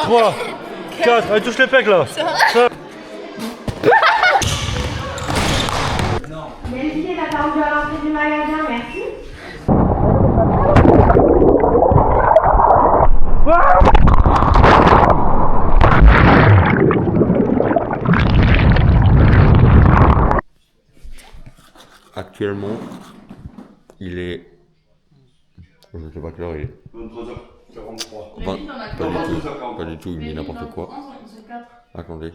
3, 4, allez touche les pecs là. Merci, est attendu à l'entrée du magasin, merci. Actuellement, il est... Je ne sais pas quelle heure il est. 23h43. Pas du tout, il me dit n'importe quoi. Attendez.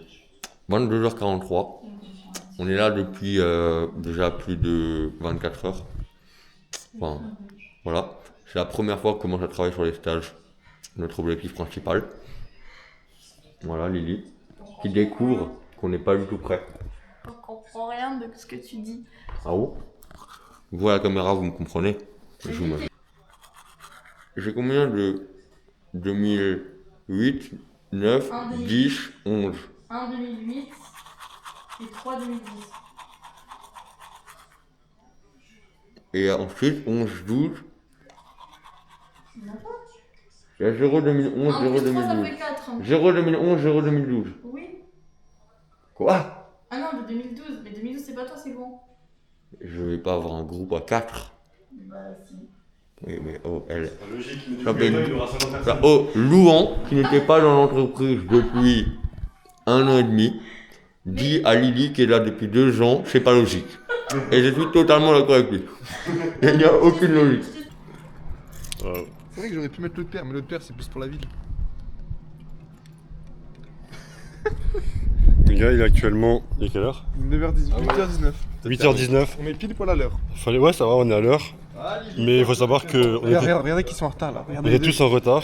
22h43. On est là depuis déjà plus de 24 heures. Enfin, voilà. C'est la première fois qu'on commence à travailler sur les stages. Notre objectif principal. Voilà, Lily. Qui découvre qu'on n'est pas du tout prêt. Je comprends rien de ce que tu dis. Ah bon? Vous à la caméra, vous me comprenez? J'ai combien de 2008, 9, 10, 11? 1 2008 et 3 2010. Et ensuite 11, 12. Il y a 0 2011, 0 2012. Ça fait 4. 0 2011, 0 2012. Oui. Quoi? Ah non, de 2012. Mais 2012, c'est pas toi, c'est bon. Je vais pas avoir un groupe à 4. Bah, si. Oui, mais oh, elle. Logique, mais Ça depuis fait- il y aura 50 Ça, personnes. oh, Louan, qui n'était pas dans l'entreprise depuis 1 an et demi, dit à Lily qui est là depuis 2 ans, c'est pas logique. Et je suis totalement d'accord avec lui. Il n'y a aucune logique. C'est vrai que j'aurais pu mettre l'autre paire, mais l'autre paire c'est plus pour la ville. Le gars, il est actuellement. Il est quelle heure? 9h18, 8h19. 8h19. On est pile poil à l'heure. Ouais, ça va, on est à l'heure. Mais il faut savoir que Regardez qui sont en retard là. on Regardez est les deux. tous en retard.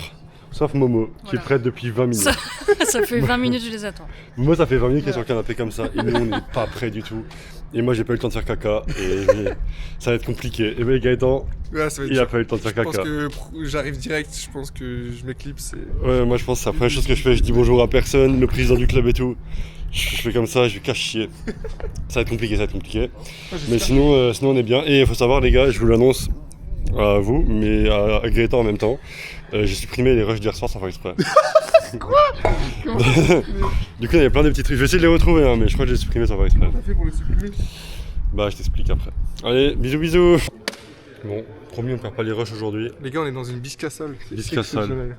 Sauf Momo, qui est prête depuis 20 minutes. Ça fait 20 minutes que je les attends. Momo, ça fait 20 minutes qu'il est sur le canapé comme ça. Et nous, on n'est pas prêts du tout. Et moi, j'ai pas eu le temps de faire caca. Et ça va être compliqué. Et ben, Gaëtan, Ouais, ça va être il a dur. pas eu le temps de faire Je pense caca. que j'arrive direct, je pense que je m'éclipse et... Ouais, moi, je pense que c'est la première chose que je fais. Je dis bonjour à personne, le président du club et tout. Je fais comme ça, je cache chier. Ça va être compliqué, ça va être compliqué. Ouais, Mais j'espère. sinon, on est bien. Et il faut savoir, les gars, je vous l'annonce à vous, mais à Gaëtan en même temps. J'ai supprimé les rushs d'hier soir sans faire exprès. Quoi? Du coup, il y a plein de petits trucs. Je vais essayer de les retrouver, hein, mais je crois que j'ai supprimé sans faire exprès. T'as fait pour le supprimer? Bah, je t'explique après. Allez, bisous, bisous. Bon, promis, on perd pas les rushs aujourd'hui. Les gars, on est dans une biscassole. C'est Biscassole. exceptionnel.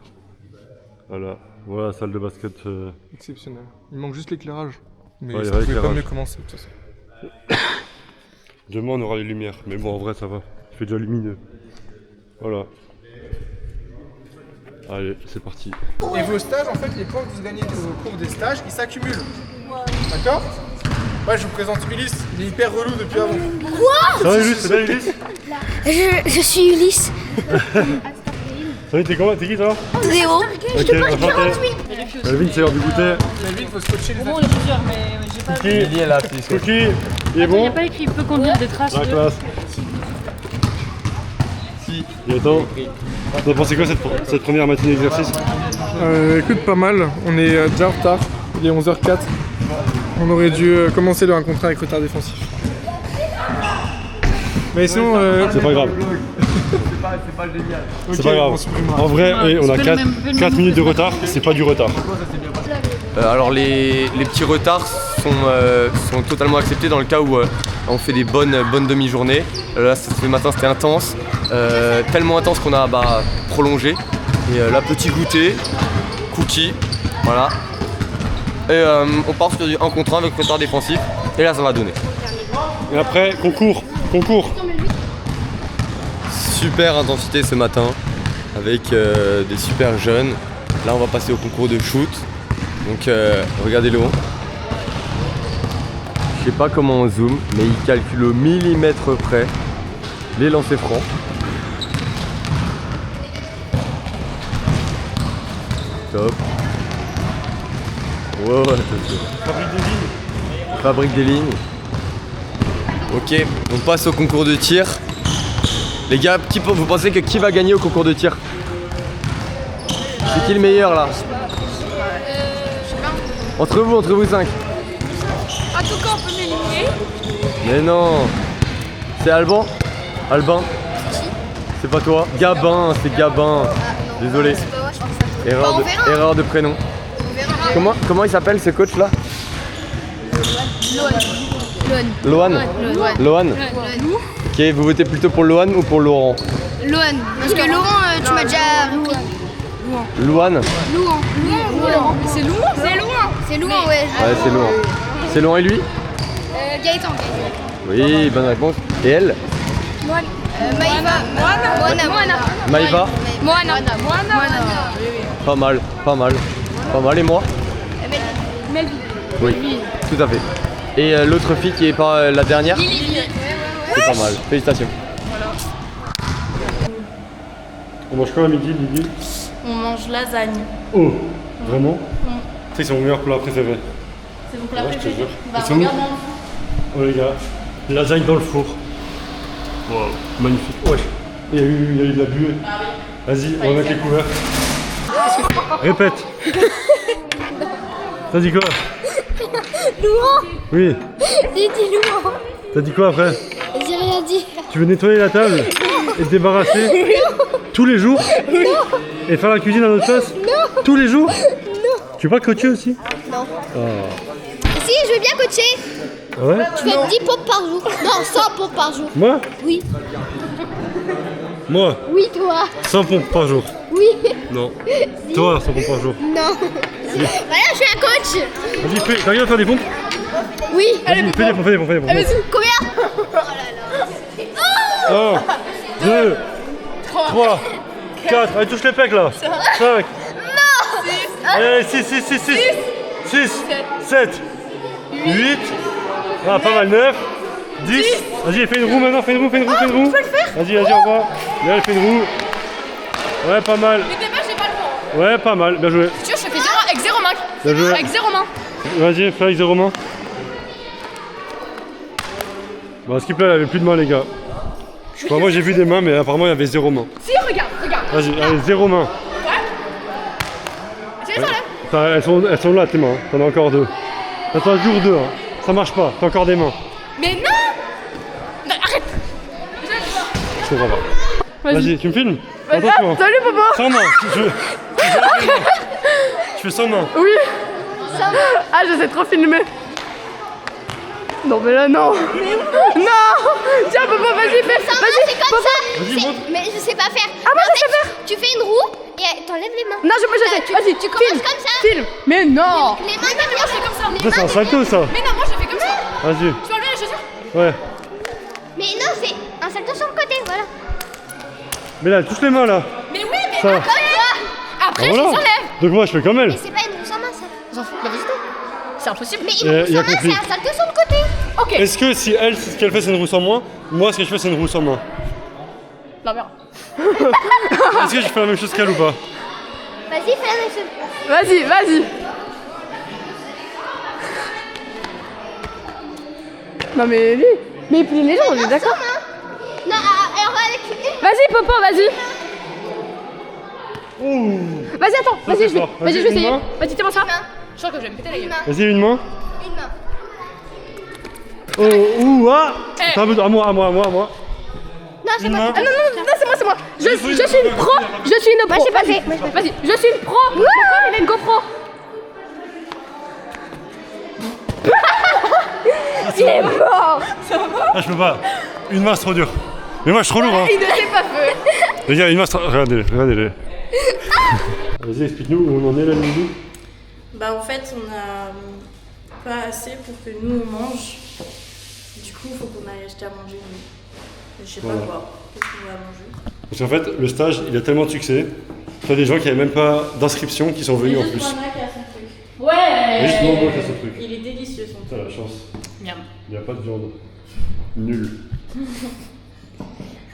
Voilà, voilà la salle de basket. Exceptionnel. Il manque juste l'éclairage. Mais Ouais, il y ça a pouvait pas l'éclairage. mieux commencer de toute façon. Demain, on aura les lumières. Mais bon, en vrai, ça va. Il fait déjà lumineux. Voilà. Allez, c'est parti. Et vos stages, en fait, les points que vous gagnez au cours des stages, ils s'accumulent. D'accord? Ouais, je vous présente Ulysse. Il est hyper relou depuis avant. Ça va, Ulysse? C'est bien, Ulysse? Je suis Ulysse. Salut, t'es comment? T'es qui, toi? Théo. Ok, enchanté. Melvin, c'est l'heure du goûter. Melvin, faut scotcher les Bon, on est plusieurs, mais j'ai pas vu. Cookie, Cookie, il est Il n'y bon? a pas écrit il peut conduire des traces La de... classe. Gaëtan, t'en as pensé quoi cette première matinée d'exercice? Écoute, pas mal. On est déjà en retard. Il est 11h04. On aurait dû commencer le 1 contre 1 avec retard défensif. Mais sinon, C'est pas grave. C'est pas grave. on supprimera. En vrai, oui, on a fais le même- fais le 4 même minutes de truc. retard, c'est pas du retard. Alors les petits retards sont totalement acceptés dans le cas où on fait des bonnes demi-journées. Là ce matin c'était intense, tellement intense qu'on a prolongé. Et là petit goûter, cookie, voilà. Et on part sur du 1 contre 1 avec retard défensif et là ça va donner. Et après, concours. Super intensité ce matin avec des super jeunes. Là on va passer au concours de shoot. Donc regardez-le. Je sais pas comment on zoome, mais il calcule au millimètre près les lancers francs. Top. Wow, fabrique des lignes. Ok, on passe au concours de tir. Les gars, vous pensez que qui va gagner au concours de tir? C'est qui le meilleur là? Entre vous 5. En tout cas, on peut m'éliminer. Mais non. C'est Albin? C'est pas toi? Gabin, c'est Gabin. Désolé. Erreur de prénom. Comment il s'appelle ce coach là? Lohan. Lohan. Ok, vous votez plutôt pour Lohan ou pour Laurent? Lohan. Parce que Laurent, tu m'as déjà repris. Louane. C'est Louan. C'est Louan, ouais. Ouais, c'est Louan. C'est Louan et lui? Gaëtan. Oui, bonne réponse. Et elle? Maïva. Maïva. Pas mal. Et moi? Melvin. Oui, tout à fait. Et l'autre fille qui est pas la dernière? C'est pas mal. Félicitations. On mange quoi à midi, Lily? On mange lasagne. Oh, vraiment? Tu sais, c'est mon meilleur plat préféré. C'est mon plat Ouais, je te préféré. jure. Bah, Et c'est regarde où? dans le fond. Oh les gars, lasagne dans le four. Wow, magnifique. Ouais, il y a eu de la buée. Ah oui. Vas-y, on va mettre les couverts. Répète. T'as dit quoi? Louan. Oui. J'ai dit Louan. T'as dit quoi après? J'ai rien dit. Tu veux nettoyer la table et te débarrasser tous les jours? Et faire la cuisine à notre place? Tous les jours? Tu veux pas coacher aussi? Non. Oh. Si, je veux bien coacher. Ah ouais? Je fais 10 pompes par jour. Non, 100 pompes par jour. Moi? Oui. Moi? Oui, toi. 100 pompes par jour. Oui. Non. Toi, 100 pompes par jour. Non. Voilà, je suis un coach. Vas-y, t'arrives à faire des pompes? Oui. Vas-y, fais des pompes. Combien? 1, 2, 3, 4, allez touche les pecs là. 5. Allez, 6, 7, 8. Ah, pas mal, 9, 10. Vas-y, fais une roue maintenant, fais une roue. Je peux le faire? Vas-y, au revoir. Là, fais une roue. Ouais, pas mal. Mais t'es pas, j'ai pas le temps. Ouais, pas mal, bien joué. Tu veux, je te fais 0 avec 0 main. Bien joué. Avec 0 main. Vas-y, fais avec 0 mains. Bon, Skip là, elle avait plus de mains, les gars. Enfin, moi j'ai vu des mains, mais apparemment il y avait 0 mains. Si, regarde. Vas-y, allez, 0 mains. C'est ça là. Elles sont là tes mains, hein. T'en as encore 2. T'en as toujours 2, hein. Ça marche pas, t'as encore des mains. Mais non. Non, arrête. Je comprends pas. Vas-y, tu me filmes? Attention. Salut Popo. Sans main. Tu fais sans main. Oui. Ah, je sais trop filmer. Non mais là non. Non. Tiens Popo, vas-y fais. Sans main, c'est comme ça. Vas-y, montre. Mais je sais pas faire. Ah moi En je sais fait, faire. Tu fais une roue et t'enlèves les mains. Non, je sais. Vas-y, Tu commences filme. comme ça. Filme. Mais non. Les mains derrière. Moi je fais comme ça. Ça, c'est un salto ça. Mais non, moi je fais comme ça. Vas-y. Tu vas enlever les chaussures? Ouais. Mais non, c'est un salto sur le côté, voilà. Mais là, touche les mains là. Mais oui, mais Ça. Comme ça. après Ah, je voilà. les enlève. Donc moi je fais comme elle. Mais c'est pas une roue sans main, ça. J'en fous. Bah vas-y donc. C'est impossible. Mais Il une y a roue sans main, compris. c'est un salto sur le côté. Ok. Est-ce que si elle, ce qu'elle fait c'est une roue sans main, moi ce que je fais c'est une roue sans main? Non merde. Est-ce que je fais la même chose qu'elle ou pas? Vas-y, fais la même chose. Vas-y. Non mais lui. Mais il plie les jambes, on est d'accord? Non, alors avec une. Vas-y Popo, vas-y. Ouh. Vas-y attends, Ça, vas-y c'est je vais. fort. Vas-y je vais Vas-y, essayer. une main. Vas-y tiens-moi ça. Une main. Je sens que je vais me péter la gueule. Vas-y, une main. Une main. Oh, ouh, ah. Eh. Attends, à moi. Non, c'est Une pas main. Ah non, c'est moi. Je suis une pro. Je suis une pro. Moi, j'ai pas fait. Vas-y, je suis une pro. Mon corps, il a une GoPro. Il est mort. Ah, je peux pas. Une main c'est trop dur. Mais moi je suis trop lourd hein. Il ne s'est pas fait. Les gars, une main c'est trop... Regardez-les. Vas-y, explique-nous où on en est là, Lily. Bah en fait on a pas assez pour que nous on mange. Du coup il faut qu'on aille acheter à manger nous. Je sais Voilà. pas quoi. Qu'est-ce qu'on va manger? Parce qu'en fait, le stage, il a tellement de succès. Il y a des gens qui n'avaient même pas d'inscription qui sont venus en plus. Juste Moana qui a son truc. Et juste Moana qui a son truc. Il est délicieux son T'as truc. la chance. Miam. Il n'y a pas de viande. Nul.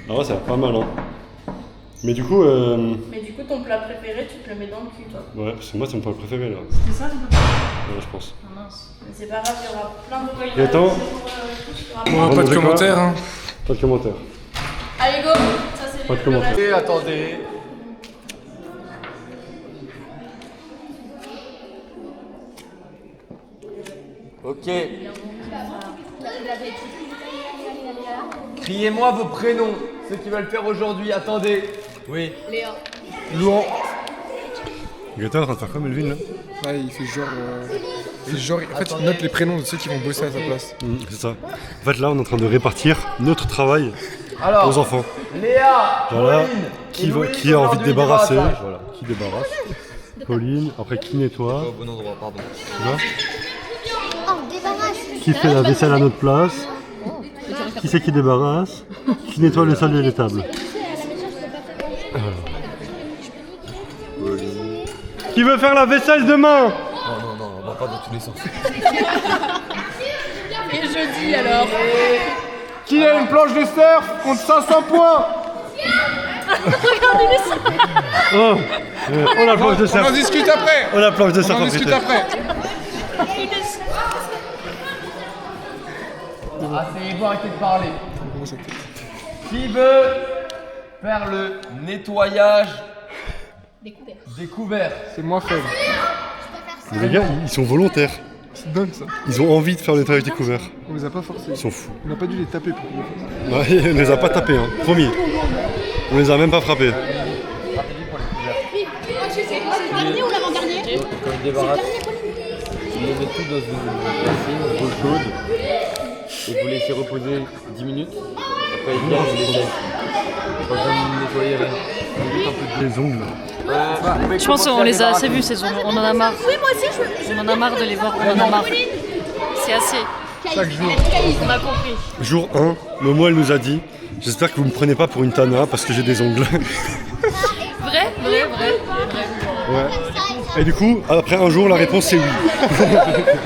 Ah ouais, ça va pas mal hein. Mais du coup, Mais du coup ton plat préféré tu te le mets dans le cul toi. ouais, parce que moi c'est mon plat préféré là. C'est ça ton plat préféré? Ouais, je pense. Ah mince. Mais c'est pas grave, il y aura plein de Et attends. Bon, pas de commentaires, hein. Pas de commentaires. Allez go. Ça c'est Pas de le commentaires. reste. Attendez. Ok. Criez-moi vos prénoms, ceux qui veulent faire aujourd'hui. Attendez. Oui. Léa. Louan. Gaëtan est en train de faire comme Elvin là. Ouais, il fait genre. En fait, il note les prénoms de ceux qui vont bosser à sa place. C'est ça. En fait là on est en train de répartir notre travail aux enfants. Léa, Genre là, Pauline qui a envie de débarrasser. débarrassage. Voilà, qui débarrasse. Pauline, après qui nettoie, Au bon endroit, pardon. tu vois. Oh, débarrasse. Qui fait la vaisselle à notre place. Qui c'est qui débarrasse. Qui nettoie le sol et les tables. Voilà. Qui veut faire la vaisselle demain? Non, on va pas dans tous les sens. Et jeudi alors. Qui a une planche de surf contre 500 points? Oh, on la planche de On en surf. discute après. On la planche de surf. On en discute après. Asseyez-vous, arrêtez de parler. Qui veut faire le nettoyage des couverts? C'est moi faible. Les gars, ils sont volontaires. C'est dingue ça. Ils ont envie de faire le nettoyage des couverts. On les a pas forcés. Ils sont fous. On n'a pas dû les taper pour qu'ils le fassent. Ouais, on les a pas tapés, hein. Promis. On les a même pas frappés. Quand ils débarrassent, vous les mettez tout dans une bassine, d'eau chaude, et vous laissez reposer 10 minutes. Après, ils viennent, ils les laissent. Pas besoin de nettoyer rien. Juste un peu de Les ongles. Je pense qu'on les a assez vus ces ongles. On en a marre. Oui, moi aussi, On en a marre de les voir. On en a marre. C'est assez. Chaque jour. On a compris. Jour 1, Momo elle nous a dit j'espère que vous me prenez pas pour une Tana parce que j'ai des ongles. Vrai. Ouais. Et du coup, après un jour, la réponse c'est oui.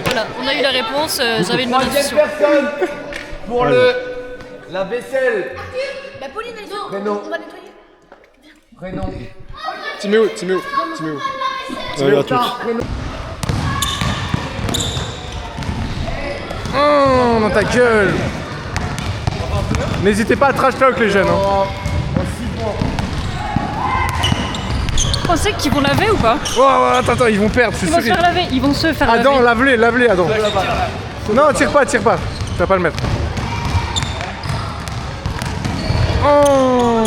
Voilà, on a eu la réponse. J'avais une bonne intuition. personne pour la vaisselle. Bah, Pauline, elle dit. Prénom. On va nettoyer. Prénom. Timéo. Ouais, à toutes. Oh, dans ta gueule. N'hésitez pas à trash talk les jeunes. Hein. On sait qu'ils vont laver ou pas? Oh, attends, ils vont perdre, c'est Ils vont se sûr. faire laver. Ils vont se faire Adam, laver. lave-les, Adam. Non, tire pas. Tu vas pas le mettre. Oh.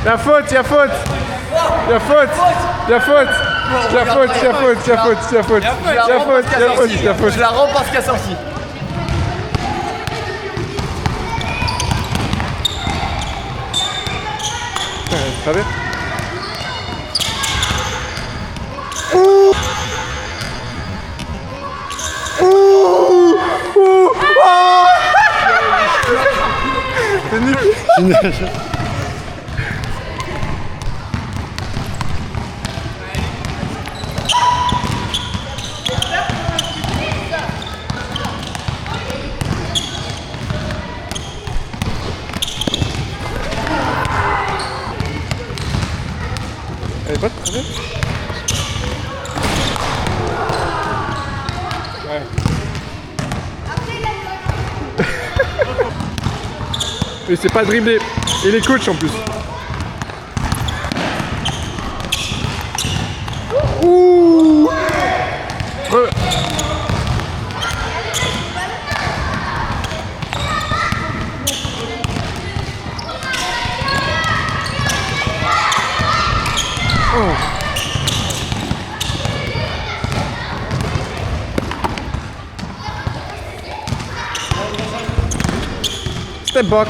Y'a faute. Je la rends parce qu'elle a sorti. Très bien. C'est nul. Elle est pas très bien. Ouais. Mais c'est pas dribblé. Et les coachs en plus. Ouh. Step back.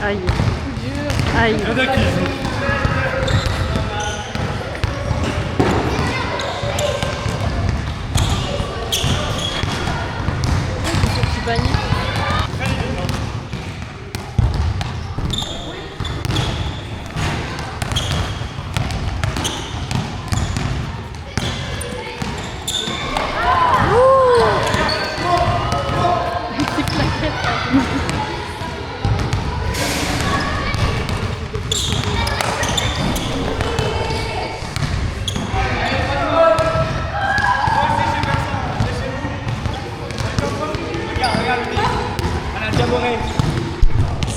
Aïe. Aïe.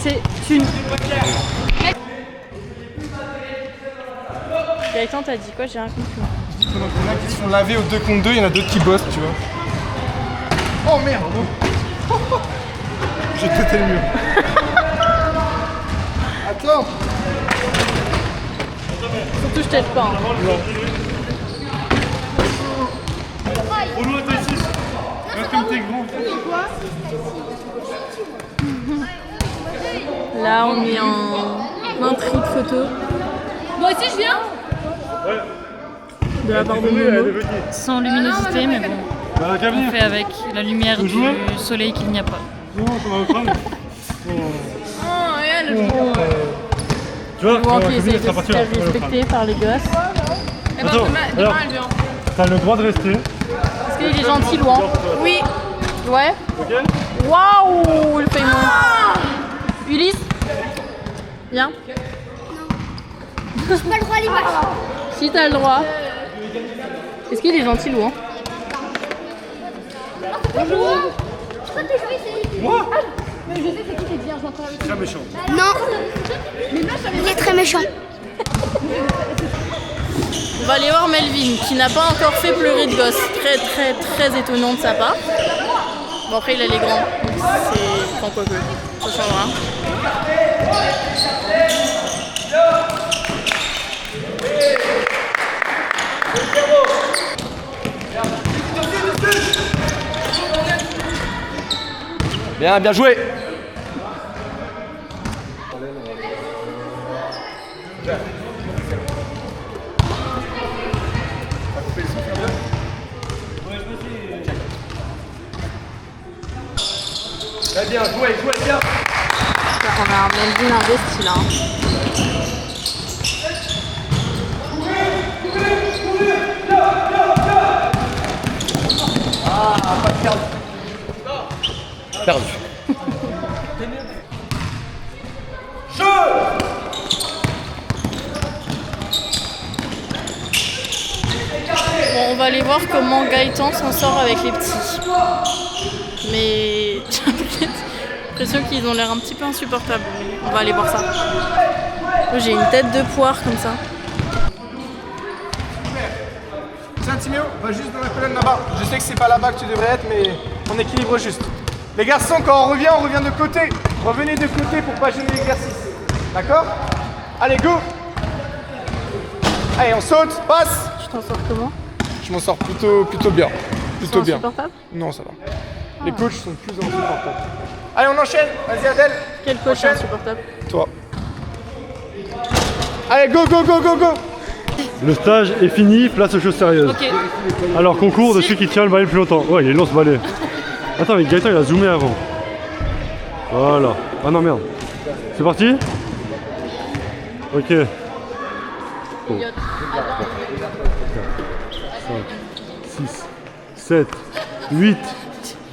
C'est une. Gaëtan, t'as dit quoi? J'ai rien compris. Il y en a qui se font laver au 2 contre 2, il y en a d'autres qui bossent, tu vois. Oh merde! J'ai pété le mur. Attends! Surtout, je t'aide pas. Hein. Au loin, t'es 6. Reste comme t'es grand. Là, on est en intrigue photo. Moi aussi, je viens. De la part de Elle est Momo. petite. Sans luminosité, mais bon, Bah, qu'à on venir. fait avec la lumière Vous du jouez soleil qu'il n'y a pas. Non, ça va au crâne. Tu vois, Bon, qui la essaie copine, de elle sera se partie faire là. respecter par les gosses. Attends, alors, t'as le droit de rester. Est-ce qu'il est gentil, Louan? Oui. Ouais. Ok. Waouh, le paiement. Ulysse? Viens. J'ai pas le droit à l'image. Si t'as le droit. Est-ce qu'il est gentil, Louan? Bonjour. Je crois que je vais essayer. Moi Mais je sais c'est qui qui vient, je m'entends avec. Très méchant. Non. Il est très méchant. On va aller voir Melvin, qui n'a pas encore fait pleurer de gosse. Très étonnant de sa part. Bon, après, il a les grands. Donc c'est. Enfin, quoi que. Ça changera. Bien, bien joué. Très bien, joué, bien. On a un Melvin investi là. Perdu. Bon, on va aller voir comment Gaëtan s'en sort avec les petits. Mais j'ai l'impression qu'ils ont l'air un petit peu insupportables. On va aller voir ça. Moi, j'ai une tête de poire comme ça. Tiens, Timéo, va juste dans la colonne là-bas. Je sais que c'est pas là-bas que tu devrais être, mais on équilibre juste. Les garçons, quand on revient de côté. Revenez de côté pour pas gêner l'exercice. D'accord? Allez, go! Allez, on saute, passe! Tu t'en sors comment? Je m'en sors plutôt bien. Plutôt bien. Insupportable? Non, ça va. Les coachs sont plus insupportables. Allez, on enchaîne. Vas-y, Adèle. Quel coach est Enchaîne. insupportable? Toi. Allez, go, go, go, go, go! Le stage est fini, place aux choses sérieuses. Ok. Alors, concours de celui qui tient le balai le plus longtemps. Ouais, il est long ce balai. Attends, mais Gaëtan il a zoomé avant. Voilà. Ah non, merde. C'est parti? Ok. 6, 7, 8.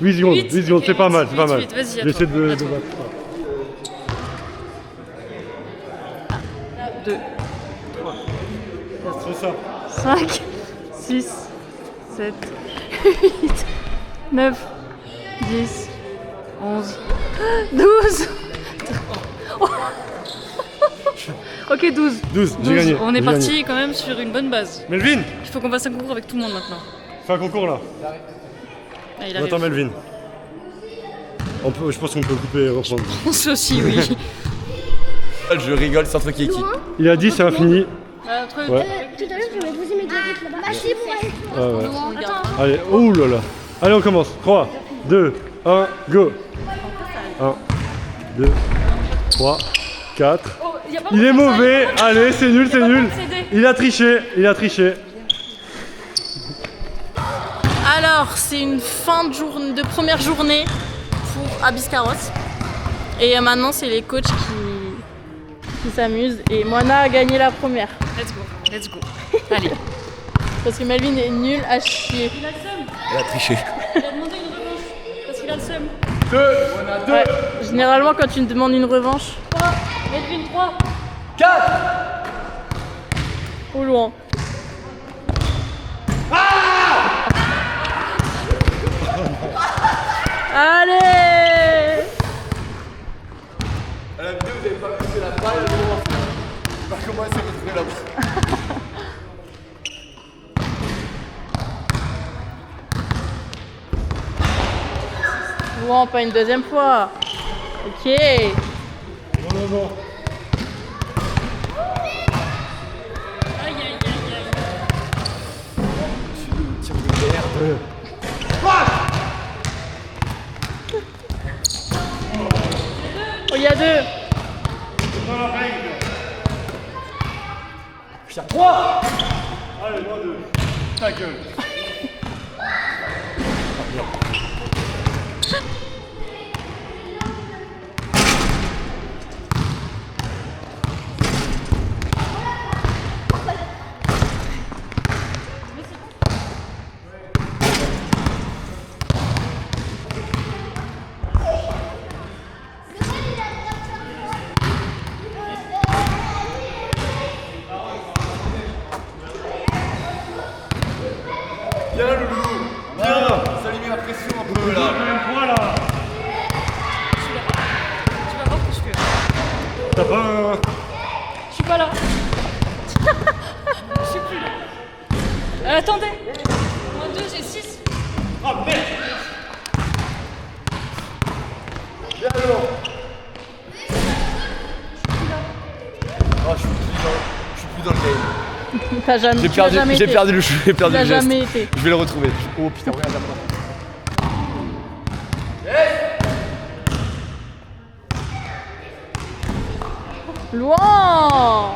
8 secondes, 8 secondes, c'est pas mal, c'est pas mal. 8, vas-y, à J'essaie toi. de À toi. battre. 2, C'est ça. 5, 6, 7, 8, 9, 10, 11, 12. Ok, 12. 12, j'ai gagné. On est j'ai parti gagné. quand même sur une bonne base. Melvin, Il faut qu'on fasse un concours avec tout le monde maintenant. fais un concours là. Ah, il On attend arrive. Melvin. Je pense qu'on peut couper et reprendre. On se aussi, oui. Je rigole, c'est un truc qui. Il a dit c'est infini. Entre- Ouais. Tout à l'heure, je vais poser mes dialectes là-bas. Bah, si, pour aller. Ouais, ouais. Allez, oh là là. Allez, on commence. 3, 2, 1, go. 1, 2, 3, 4. Il est mauvais. Allez, c'est nul, c'est nul. Il a triché, il a triché. Alors, c'est une fin de première journée pour Abiscarros. Et maintenant, c'est les coachs qui s'amusent. Et Moana a gagné la première. Let's go, let's go. Allez. Parce que Melvin est nul à chier. Elle a triché. Il a demandé une revanche parce qu'il a le seum. Ouais. Généralement, quand tu me demandes une revanche, Melvin 3. au loin. Allez! Louan, pas une deuxième fois. Ok. Non, non, non. Oh, il y a 2. Dans la règle. Putain, 3. Allez, moi 2. Ta gueule. Viens le loulou. Viens. Ça lui met la pression un peu là. Voilà. Tu vas voir que je fais. T'as pas un... Je suis pas là. Je suis plus là. Attendez. Moins 2, j'ai 6. Ah merde. Viens alors. Oh, je suis plus dans le game. T'as jamais, J'ai tu l'as jamais été. perdu le jeu, j'ai perdu Tu le l'as geste. jamais été. Je vais le retrouver. Oh putain, regarde là-bas. Louan.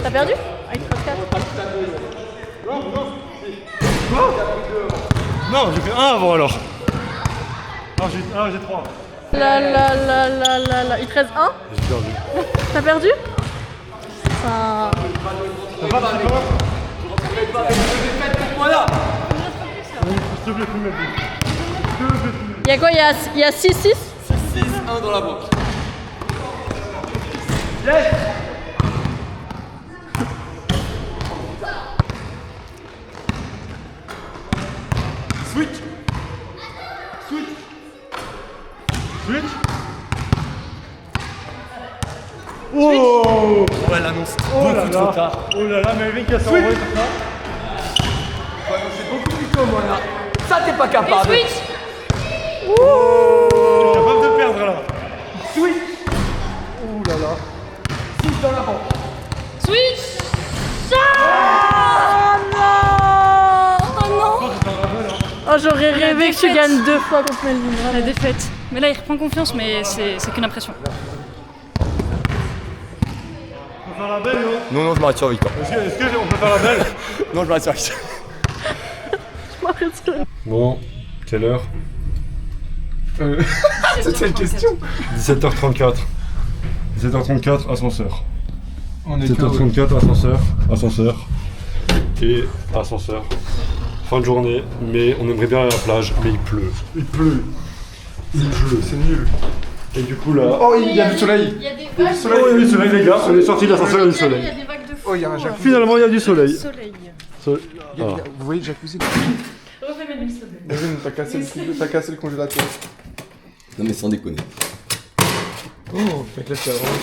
T'as perdu? Ah, il te reste 4. Non, j'ai fait 1 avant alors. Non, j'ai 3. La la la la la la. Il te reste 1? J'ai perdu. T'as perdu? Ça... T'as pas de score? Voilà. S'il te plaît, fais-moi Il y a quoi? Il y a 6-6? 6-1 dans la banque. Switch. Oh. Ouais, l'annonce. Oh là Beaucoup trop là. tard. Oh là là, mais Melvin qui a son envoyé sur ça. C'est beaucoup plus tôt, moi là. Ça, t'es pas capable. Switch. T'es capable de perdre là. Switch. Ouh là là. 6 dans la banque. Switch. Ah non! Oh non. Oh, j'aurais rêvé que tu défaite. gagnes 2 fois contre Melvin. La défaite. Mais là, il reprend confiance, mais c'est qu'une impression. On peut faire la belle, non? Non, je m'arrête sur Victor. Est-ce qu'on peut faire la belle? Non, je m'arrête sur Victor. Je m'arrête sur la- Bon, quelle heure? C'était une question. 17h34. 17h34, ascenseur. On est 17h34, ascenseur. Et ascenseur. Fin de journée, mais on aimerait bien aller à la plage, mais il pleut. c'est nul. Et du coup là... Oh, il y a du soleil. Il y a des Oh, il y a du soleil les gars, on est sorti de l'ascenseur, il y a du Il y soleil. a des vagues de fou. Oh, il y a un jacuzzi. Finalement il y a du soleil. Soleil. Ah. Vous voyez le jacuzzi? Refais mes s'il te plaît. David, t'as cassé le congélateur. Non mais sans déconner. Oh, mec, là, tu as vraiment...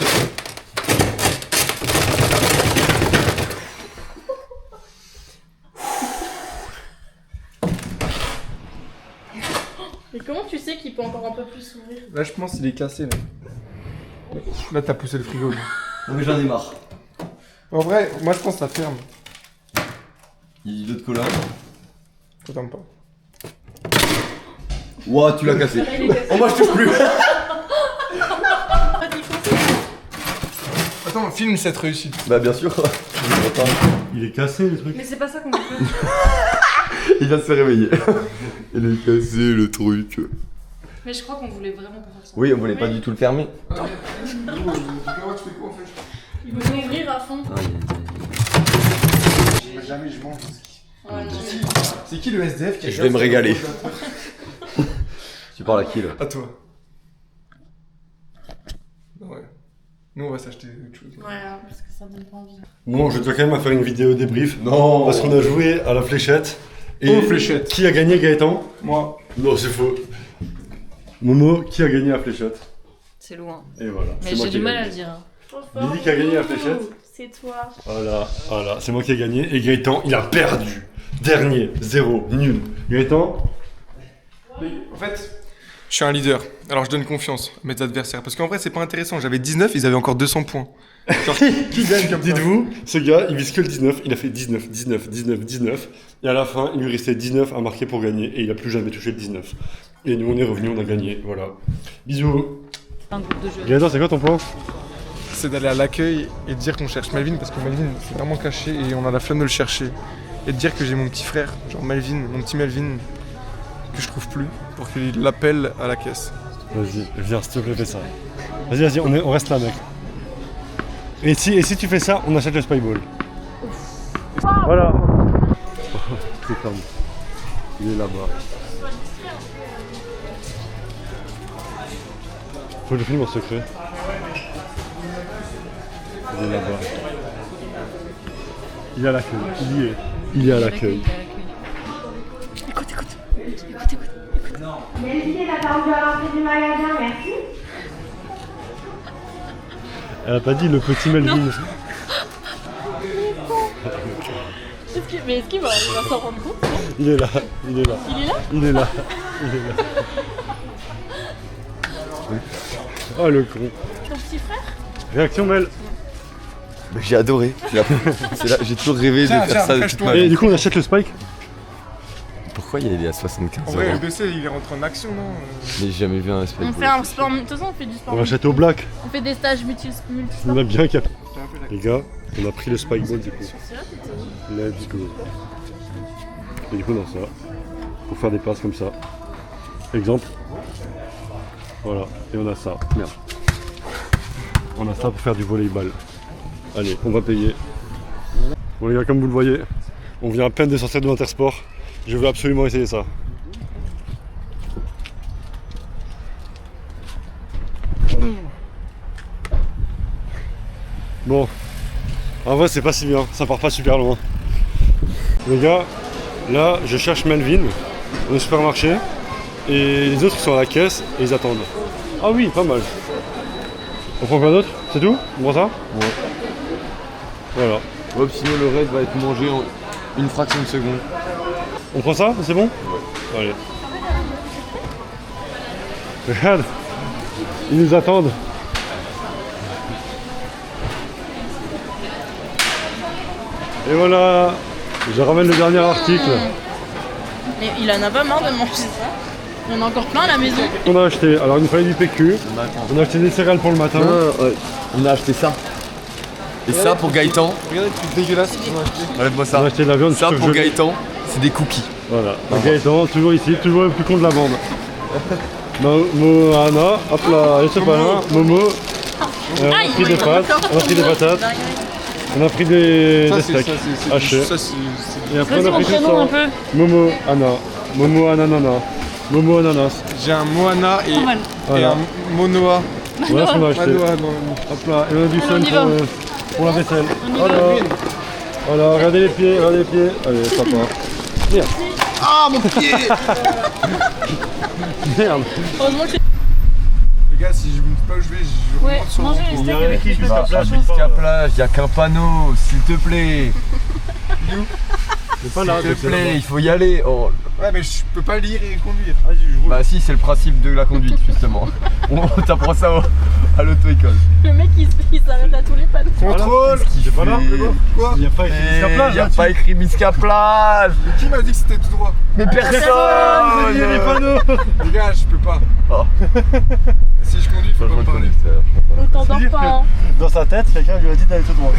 Mais comment tu sais qu'il peut encore un peu plus s'ouvrir? Là, je pense qu'il est cassé, là. Là, t'as poussé le frigo. Là. Non mais j'en ai marre. En vrai, moi, je pense que ça ferme. Il y a d'autres collants. Attends pas. Ouah, tu l'as cassé. Oh moi je touche plus. Attends, on filme cette réussite. Bah bien sûr. Il est cassé le truc. Mais c'est pas ça qu'on veut faire. Il vient de se réveiller. Il est cassé le truc. Mais je crois qu'on voulait vraiment pas faire ça. Oui, on voulait pas du tout le fermer. Tu fais quoi en fait? Il veut ouvrir à fond. Jamais je mange. Ouais, non. C'est qui le SDF qui a Je vais me régaler. Tu parles à qui là? À toi. Ouais. Nous, on va s'acheter autre chose. Ouais, parce que ça donne pas envie. Bon, je dois quand même faire une vidéo débrief. Non. Parce qu'on a joué à la fléchette. Et Oh, fléchette. qui a gagné Gaëtan? Moi. Non, c'est faux. Momo, qui a gagné la fléchette? C'est loin. Et voilà. Mais c'est moi j'ai qui ai du mal à gagné. le dire. Lily qui a gagné la fléchette. C'est toi. Voilà, c'est moi qui ai gagné. Et Gaëtan, il a perdu. Dernier, 0, nul. Gaëtan, En fait, je suis un leader, alors je donne confiance à mes adversaires. Parce qu'en vrai, c'est pas intéressant. J'avais 19, ils avaient encore 200 points. Genre, qui gagne comme ça? Dites-vous, ce gars, il vise que le 19, il a fait 19, 19, 19, 19, et à la fin, il lui restait 19 à marquer pour gagner, et il a plus jamais touché le 19. Et nous, on est revenus, on a gagné, voilà. Bisous. Gaëtan, c'est quoi ton plan? C'est d'aller à l'accueil et de dire qu'on cherche Melvin, parce que Melvin, c'est vraiment caché et on a la flemme de le chercher. Et de dire que j'ai mon petit frère, genre Melvin, mon petit Melvin, que je trouve plus, pour qu'il l'appelle à la caisse. Vas-y, viens, s'il te plaît, fais ça. Vas-y, on reste là, mec. Et si tu fais ça, on achète le Spyball. Voilà. C'est comme. Il est là-bas. Faut que je filme en secret. Il est là-bas. Il est à l'accueil. Il est à l'accueil. Écoute. Melvin est attendu à l'entrée du magasin, merci. Elle a pas dit le petit Melvin. Mais est-ce qu'il va s'en rendre compte? Il est là. Il est là? Il est là. Oh le con. Ton petit frère? Réaction Mel. J'ai adoré. C'est là, j'ai toujours rêvé de faire ça de toute ma Et vie. du coup on achète le Spike. Pourquoi il est à 75 En €? vrai, LBC, il est rentré en action, non? Mais j'ai jamais vu un On Spyball. fait un sport. De toute façon, on fait du sport. On achète au black. On fait des stages multi. On a bien capté. Les gars, on a pris le Spyball du coup. Let's go. Et du coup on a ça. Pour faire des passes comme ça. Exemple. Voilà. Et on a ça. Merde. On a ça pour faire du volleyball. Allez, on va payer. Bon les gars, comme vous le voyez, on vient à peine de sortir de l'Intersport. Je veux absolument essayer ça. Bon, en vrai c'est pas si bien, ça part pas super loin. Les gars, là je cherche Melvin au supermarché et les autres sont à la caisse et ils attendent. Ah oui, pas mal. On prend quoi d'autre? C'est tout? On prend ça? Ouais. Voilà. Hop, sinon le reste va être mangé en une fraction de seconde. On prend ça? C'est bon? Ouais. Allez. Regarde, ils nous attendent. Et voilà, je ramène le dernier article. Mais il en a pas marre de manger ça. Il y en a encore plein à la maison. On a acheté, alors il nous fallait du PQ. On a acheté des céréales pour le matin. On a acheté ça. Et ça pour Gaëtan. Regardez le truc dégueulasse qu'ils ont acheté. Enlève-moi On ça. a acheté de la viande. Ça pour surgelée. Gaëtan, c'est des cookies. Voilà, Gaëtan, toujours ici, toujours le plus con de la bande. Moana, hop là, je sais pas là, Momo. On a pris des pâtes, on a pris des patates, on a pris des steaks hachés. Ça, c'est... Et après on Vas-y, a mon pris tout prénom un ça. peu. Momo, Anna, Momo, Ananana, Momo, Ananas. J'ai un Moana et Voilà. un Monoa. Voilà ce qu'on a acheté. Manoa, non. Hop là, et on a du Allez, sun on y va. pour la vaisselle. On y Voilà. va. Voilà, regardez les pieds, regardez les pieds. Allez, sympa. Merde. Ah, mon pied! Merde. Heureusement que Les gars, si je ne sais pas où je vais, je Ouais, remonte sur manger les mon steaks avec les Bah, patates. jusqu'à plage, y a qu'un panneau, s'il te plaît. C'est pas là, S'il te plaît, il faut y aller. Oh. Ouais, mais je peux pas lire et conduire. Bah si, c'est le principe de la conduite justement. On t'apprend ça à l'auto-école. Le mec il s'arrête à tous les panneaux. Contrôle! C'est pas là, fait- le gars. Quoi? Il n'y a pas écrit jusqu'à plage. Y a là-dessus. pas écrit Bisca plage. Qui m'a dit que c'était tout droit? Mais Vous avez mis les personne. panneaux. Les gars, je peux pas. Oh. Si je conduis, faut pas me parler. On t'endort C'est-à-dire pas. que- Hein. Dans sa tête, quelqu'un lui a dit d'aller tout droit.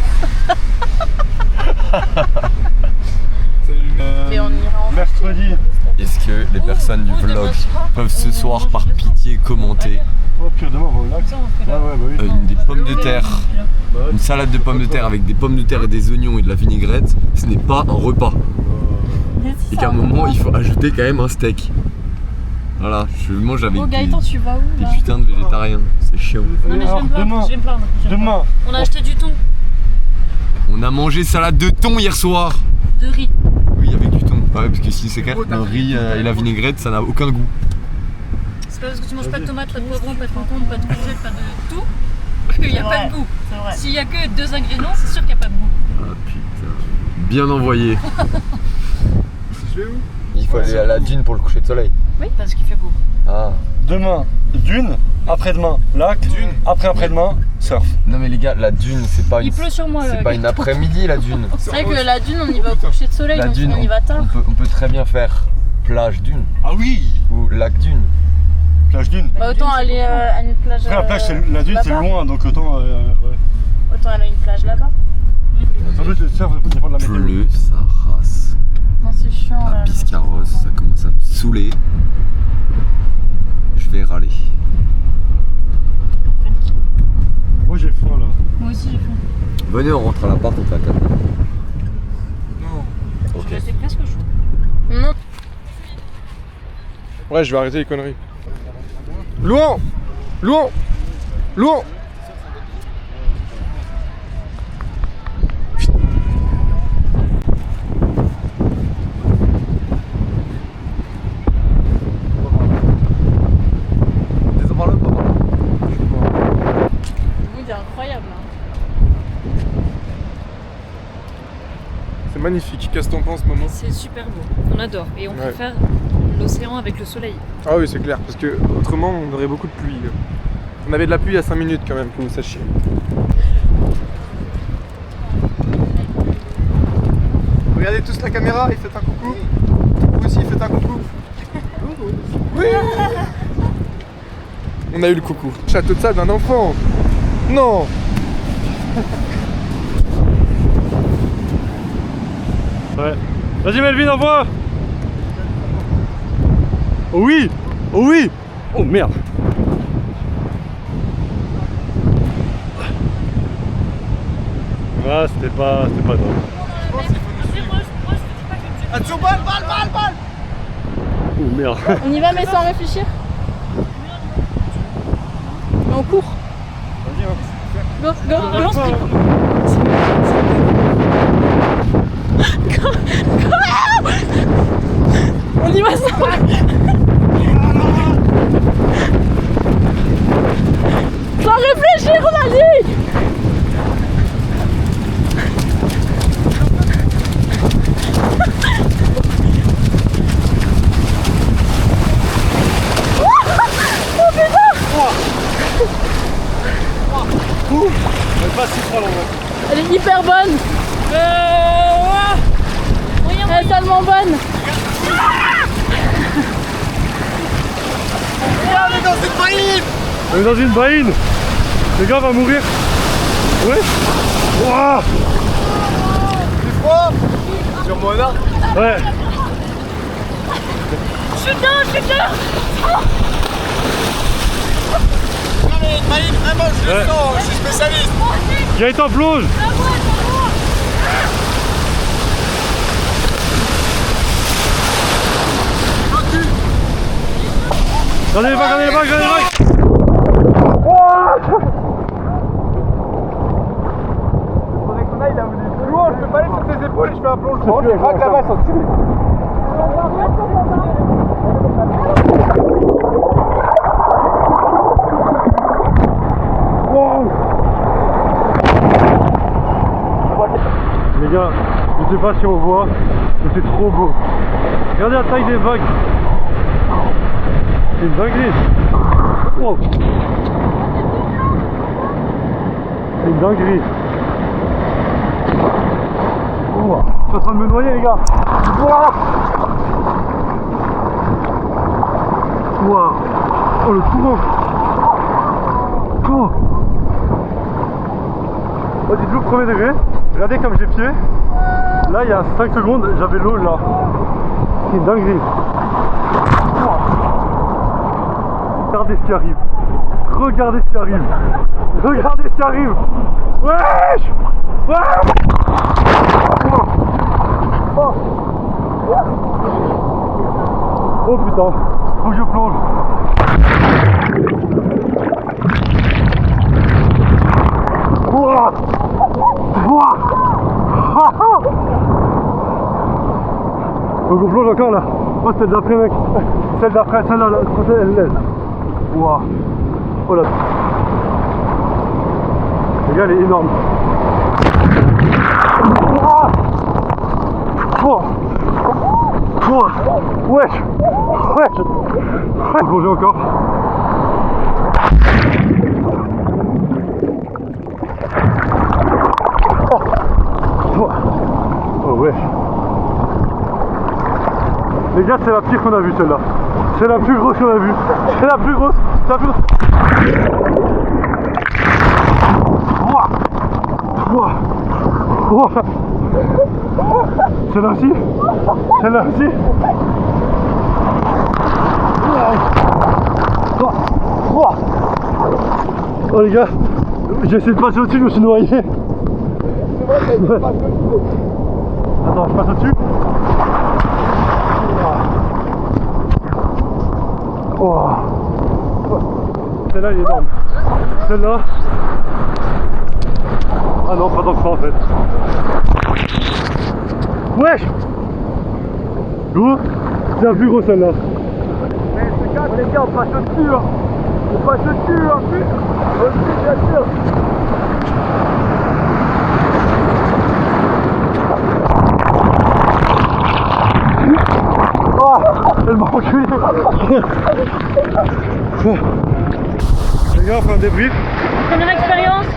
Et on ira en Mercredi. Est-ce que les personnes du vlog peuvent ce soir par pitié commenter Oh pire, demain on va au lac. Ouais, ouais, bah oui. des pommes de terre, une salade de pommes de terre avec des pommes de terre et des oignons et de la vinaigrette, ce n'est pas un repas. Et qu'à un moment il faut ajouter quand même un steak. Voilà, je mange avec Oh Gaëtan, tu vas où des là? putains de végétariens, c'est chiant. Non mais je Alors, vais me plaindre, demain. je vais me plaindre. Demain. On a acheté du thon, On a mangé salade de thon hier soir. de riz. Oui, avec du thon. Ouais, parce que si c'est clair, le riz et la vinaigrette, ça n'a aucun goût. C'est pas parce que tu manges pas de tomates, pas de poivrons, pas de concombre, pas de courgettes, pas de tout, qu'il n'y a pas de goût. S'il y a que 2 ingrédients, c'est sûr qu'il n'y a pas de goût. Ah putain. Bien envoyé. Je vais où? Il faut aller à la dune pour le coucher de soleil. Oui, parce qu'il fait beau. Ah. Demain, dune. Après-demain, lac. Dune. Après-après-demain, surf. Non mais les gars, la dune, c'est pas Il pleut sur moi, c'est là. pas une après-midi la dune. C'est vrai que la dune, on y va au coucher de soleil, La donc dune, on y va tard. on peut très bien faire plage dune Ah oui. ou lac dune. Plage dune. Bah, autant aller à une plage. Après, la plage, la dune, c'est là-bas. loin, donc autant. Ouais. Autant aller à une plage là-bas. En plus, le surf, ça dépend de la météo. Pleut, sa race. Non, c'est chiant. À là. Biscarrosse, ça commence à me saouler. Je vais râler. Moi, j'ai faim là. Moi aussi, j'ai faim. Venez, on rentre à l'appart, on fait à 4. Non. Ok. C'est presque chaud. Non. Ouais, je vais arrêter les conneries. Louan Louan Louan Descends par là, pas par là. Oui, c'est incroyable. Hein. C'est magnifique, qu'est-ce que t'en penses, maman? C'est super beau. On adore. Et on Ouais. préfère l'océan avec le soleil. Ah oui, c'est clair, parce que autrement on aurait beaucoup de pluie. On avait de la pluie il y a 5 minutes quand même, que vous sachiez. Regardez tous la caméra et faites un coucou. Vous aussi faites un coucou. Oui. On a eu le coucou. Château de sable d'un enfant. Non. Ouais. Vas-y, Melvin, envoie. Oh oui. Oh oui. Oh merde. Ah, c'était pas drôle. Attention, balle. Oh merde. On y va, mais sans réfléchir. Mais on court. Go, go, lance pique. On y va sans. Sans réfléchir, on a dit. Elle est pas si trop longue. Elle est hyper bonne. Elle est tellement bonne. On est dans une baïne. Le gars va mourir. Ouais. Ouah. Sur mon arc. Ouais. Je suis dedans. Maïn, vraiment, je le Ouais. sens, je suis spécialiste. Gaëtan plonge. Regardez les vagues, regardez les vagues, regardez les vagues. Faudrait qu'on aille là où il est. Louan, je peux pas aller sur tes épaules et je fais un plongeon. Les vagues là-bas sont stylées. Les gars, je sais pas si on voit, mais c'est trop beau. Regardez la taille des vagues. C'est une dinguerie. Oh. C'est une dinguerie. Oh. Je suis en train de me noyer, les gars. Wow. Wow. Oh, le courant. Oh. Oh, dites-vous, premier degré. Regardez comme j'ai pied. Là, il y a 5 secondes, j'avais l'eau là. C'est une dinguerie. Regardez ce qui arrive. Regardez ce qui arrive. Regardez ce qui arrive. Wesh. Oh. Oh putain. Faut que je plonge. Ouah. Ouah. Faut qu'on plonge encore là. Oh, celle d'après, mec. Celle d'après, celle-là, la prochaine, elle l'aide. Ouah. Oh là. Le gars, elle est énorme. Ouah. Oh. Oh, wesh. Ouais. Plongez encore. Oh wesh. Les gars, c'est la pire qu'on a vue celle-là. C'est la plus grosse qu'on a vue. C'est la plus grosse. C'est la plus grosse. Celle-là aussi. Celle-là aussi. Oh les gars, j'ai essayé de passer au-dessus, je me suis noyé. Attends, je passe au-dessus. Oh. Celle-là elle est énorme. Celle-là. Ah non, pas tant que ça en fait. Wesh. Go. C'est la plus grosse celle-là. Les gars, on passe au-dessus hein. On passe au-dessus hein. Au-dessus bien sûr. Oh, elle m'a enculé. Les gars, on fait un débrief. Première expérience,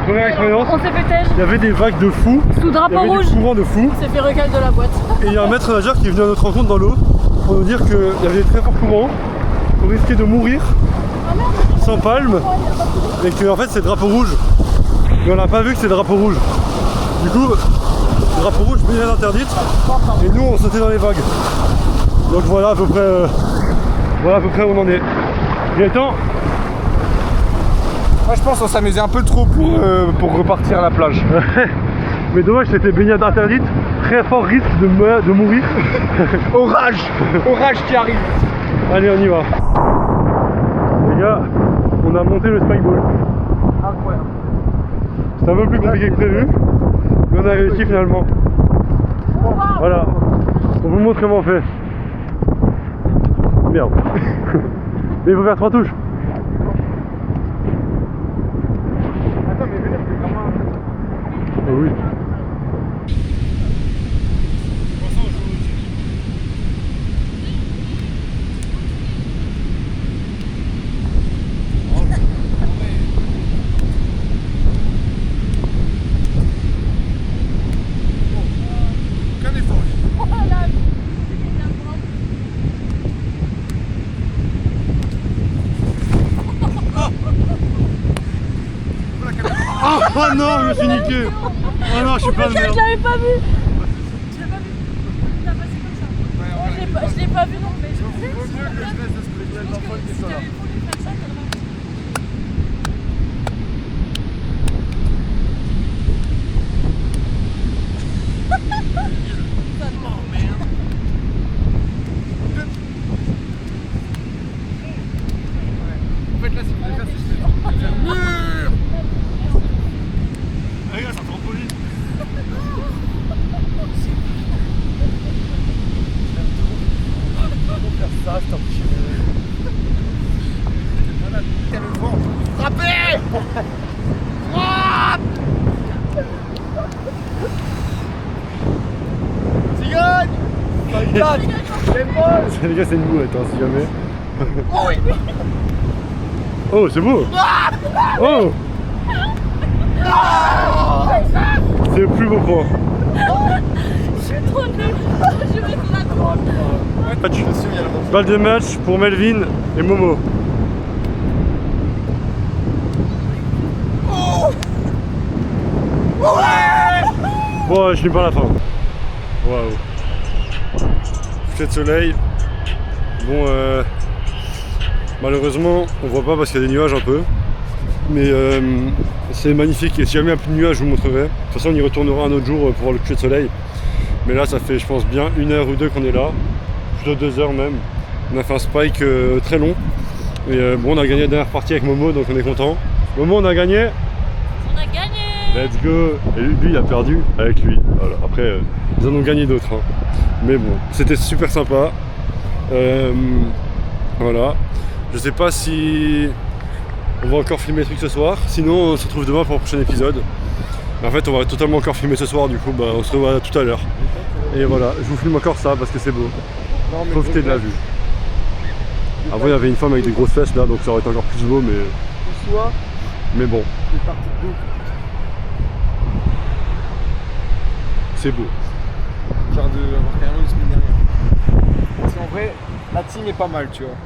Première expérience. on s'est fait têche. Il y avait des vagues de fou. Sous drapeau Il y avait rouge. des courants de fou. C'est fait recal de la boîte. Et il y a un maître nageur qui est venu à notre rencontre dans l'eau pour nous dire qu'il y avait des très forts courants, qu'on risquait de mourir sans palme et que en fait c'est le drapeau rouge. Mais on n'a pas vu que c'est le drapeau rouge. Du coup, le drapeau rouge baignade interdite et nous on sautait dans les vagues. Donc voilà à peu près où on en est. Gaëtan. Moi je pense qu'on s'amusait un peu trop pour repartir à la plage. Mais dommage, c'était baignade interdite, très fort risque de mourir. Orage qui arrive. Allez, on y va. Les gars, on a monté le spikeball. Incroyable. C'est un peu plus compliqué que prévu, mais on a réussi finalement. Voilà, on vous montre comment on fait. Merde. Mais il faut faire 3 touches. Attends, mais venez, c'est vraiment un... Oh oui. Oh non, je me suis niqué. Oh non, je suis pas de merde. Je l'avais pas vu. Je l'ai pas vu. Il a passé comme ça. Je l'ai pas vu non plus. En fait là, si vous voulez faire, c'est Les gars, c'est un trampoline. ça, c'est un petit frappez. Cigogne. Les gars, c'est une boulette, hein, si jamais. Oh, c'est beau. Oh. C'est le plus beau point. Je suis trop nulle. Je vais sur la drôle. Balle de match pour Melvin et Momo. Bon, je n'ai pas la fin. Waouh. Coucher de soleil. Bon, malheureusement, on voit pas parce qu'il y a des nuages un peu. Mais c'est magnifique et si jamais il y a plus de nuages, je vous montrerai. De toute façon, on y retournera un autre jour pour voir le coucher de soleil. Mais là, ça fait, je pense, bien 1 heure ou 2 qu'on est là. Plutôt 2 heures même. On a fait un spike très long. Et bon, on a gagné la dernière partie avec Momo, donc on est content. Momo, on a gagné. On a gagné. Let's go. Et lui, il a perdu avec lui. Voilà. Après, ils en ont gagné d'autres. Hein. Mais bon, c'était super sympa. Voilà. Je sais pas si on va encore filmer des trucs ce soir. Sinon, on se retrouve demain pour un prochain épisode. En fait, on va totalement encore filmer ce soir, du coup, bah, on se revoit tout à l'heure. Et voilà, je vous filme encore ça parce que c'est beau. Profitez de la vue. Avant, il y avait une femme avec des grosses fesses là, donc ça aurait été encore plus beau, mais bon. C'est beau. Genre de avoir carrément une semaine dernière. Parce qu'en vrai, la team est pas mal, tu vois.